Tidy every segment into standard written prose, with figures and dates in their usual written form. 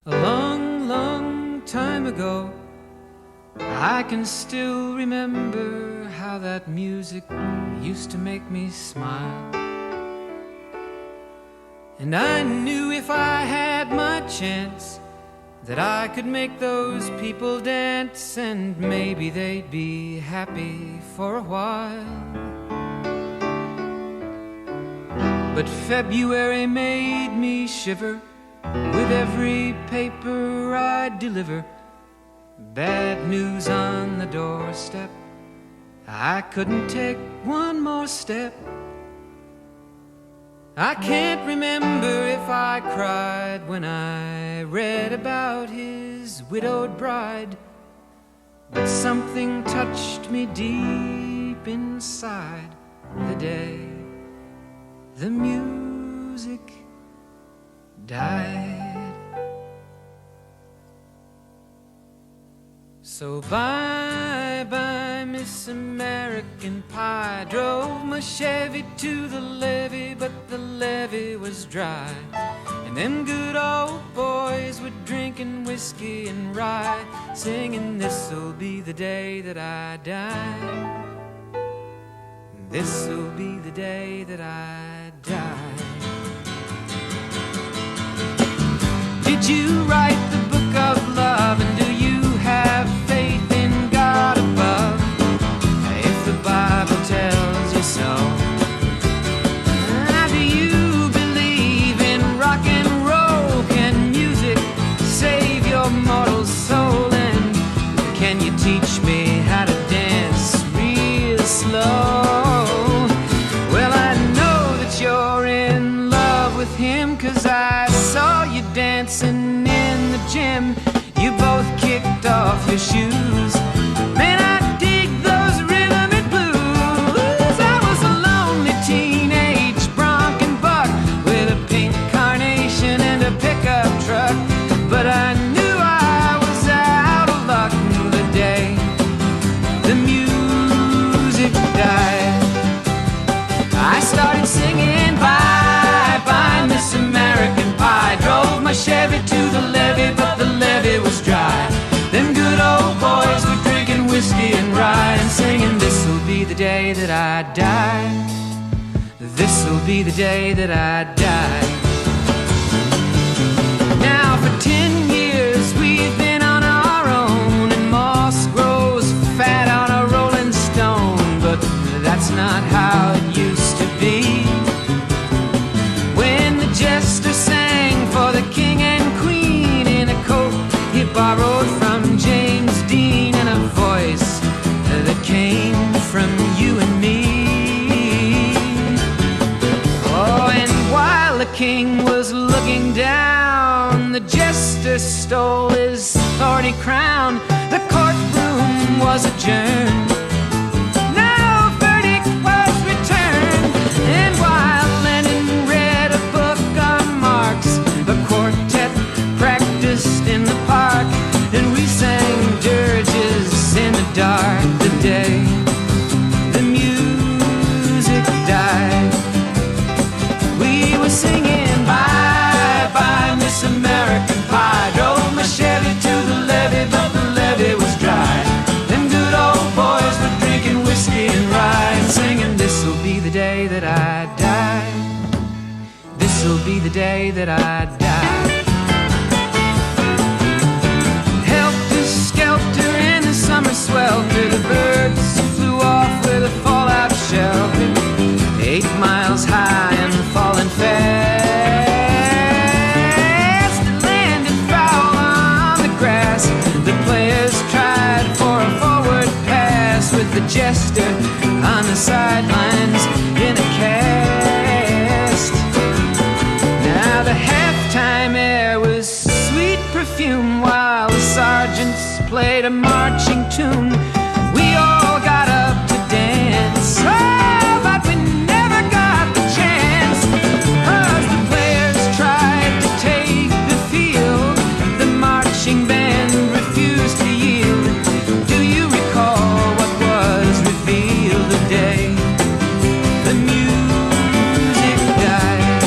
A long, long time ago, I can still remember how that music used to make me smile. And I knew if I had my chance that I could make those people dance, and maybe they'd be happy for a while. But February made me shiver with every paper I deliver. Bad news on the doorstep, I couldn't take one more step. I can't remember if I cried when I read about his widowed bride, but something touched me deep inside the day the music died. So bye-bye, Miss American Pie. Drove my Chevy to the levee, but the levee was dry. And them good old boys were drinking whiskey and rye, singing, "This'll be the day that I die. This'll be the day that I die." Did you write the book of love, and do you have faith in God above? If the Bible tells you so. Do you believe in rock and roll? Can music save your mortal soul? And can you teach me how to dance real slow? Well, I know that you're in love with him, 'cause I saw you dancing in the gym. You both kicked off your shoes. Man, I dig those rhythm and blues. I was a lonely teenage bronc and buck with a pink carnation and a pickup truck, but I knew I was out of luck the day the music died. I started singing bye-bye, Miss American Pie. Drove my Chevy to the levee, but the levee was dry. Them good old boys were drinking whiskey and rye, and singing, "This'll be the day that I die. This'll be the day that I die." Now for 10 years we've been on our own, and moss grows fat on a rolling stone, but that's not how it used to be. When the jester sang for the king and queen in a coat he borrowed from James Dean, and a voice that came from you and me. Oh, and while the king was looking down, the jester stole his thorny crown. The courtroom was adjourned. No verdict was returned. And while Lenin read a book on Marx, the quartet practiced in the park, and we sang dirges in the dark the day the music died. We were singing bye-bye, Miss American Pie. Drove my Chevy to the levee, but the levee was dry. Them good old boys were drinking whiskey and rye, and singing, "This'll be the day that I die. This'll be the day that I die." Helter-skelter in the summer swelter, the birds flew off with a fallout shelter. 8 miles high and falling fast. It landed foul on the grass. The players tried for a forward pass, with the jester on the sidelines in a cast. Now the halftime air was sweet perfume, while the sergeants played a marching tune. We all got up to dance, oh, but we never got the chance, 'cause the players tried to take the field. The marching band refused to yield. Do you recall what was revealed the day the music died?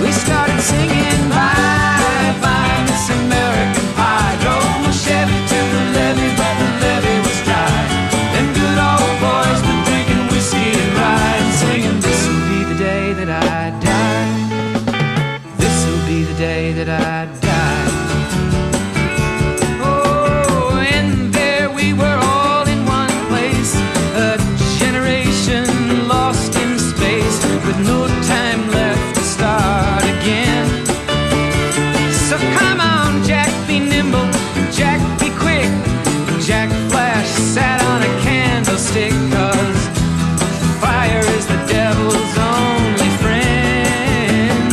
We started singing bye-bye, day that I die. Oh, and there we were all in one place, a generation lost in space, with no time left to start again. So come on, Jack, be nimble, Jack, be quick. Jack Flash sat on a candlestick, 'cause fire is the devil's only friend.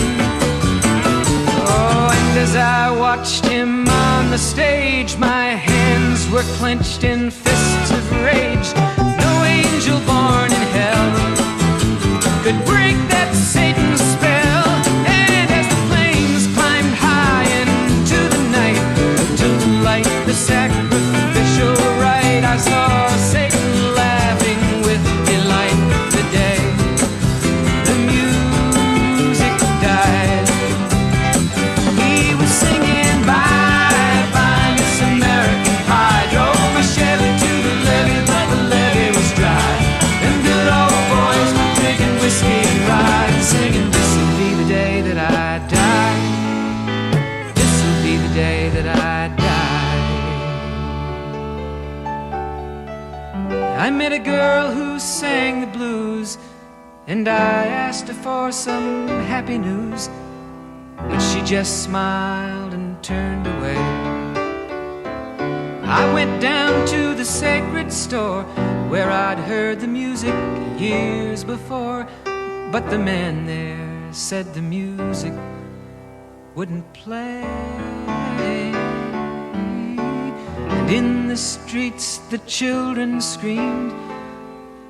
Oh, and as I watched him on the stage, my hands were clenched in fists of rage. No angel born in hell could break that Satan's spell. And as the flames climbed high into the night to light the sacrificial rite, I saw Satan laughing with delight the day the music died. He was singing bye bye Miss American Pie, drove my Chevy to the levee, but the levee was dry. Them good old boys were drinking whiskey and rye, singing, this'll be the day that I die. This'll be the day that I die. I met a girl who sang the blues, and I asked her for some happy news, but she just smiled and turned away. I went down to the sacred store where I'd heard the music years before, but the man there said the music wouldn't play. And in the streets the children screamed,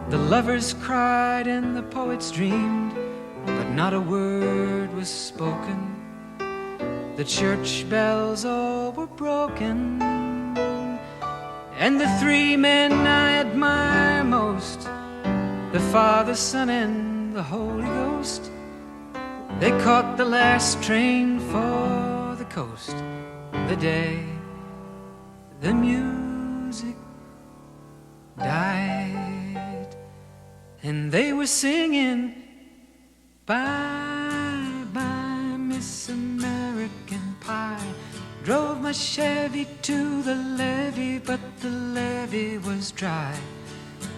the lovers cried and the poets dreamed, but not a word was spoken. The church bells all were broken, and the three men I admire most, the Father, Son, and the Holy Ghost, they caught the last train for the coast the day the music died. And they were singing bye bye Miss American Pie, drove my Chevy to the levee, but the levee was dry.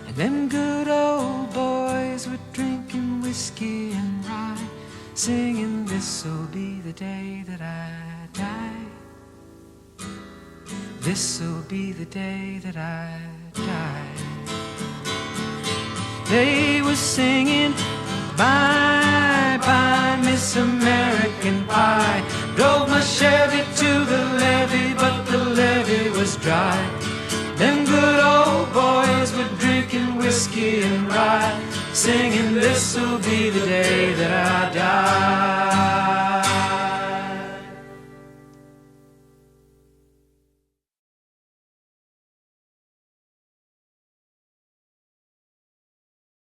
And them good old boys were drinking whiskey and rye, singing, this'll be the day that I die. This'll be the day that I die. They were singing bye bye Miss American Pie, drove my Chevy to the levee, but the levee was dry. Them good old boys were drinking whiskey and rye, singing, this'll be the day that I die.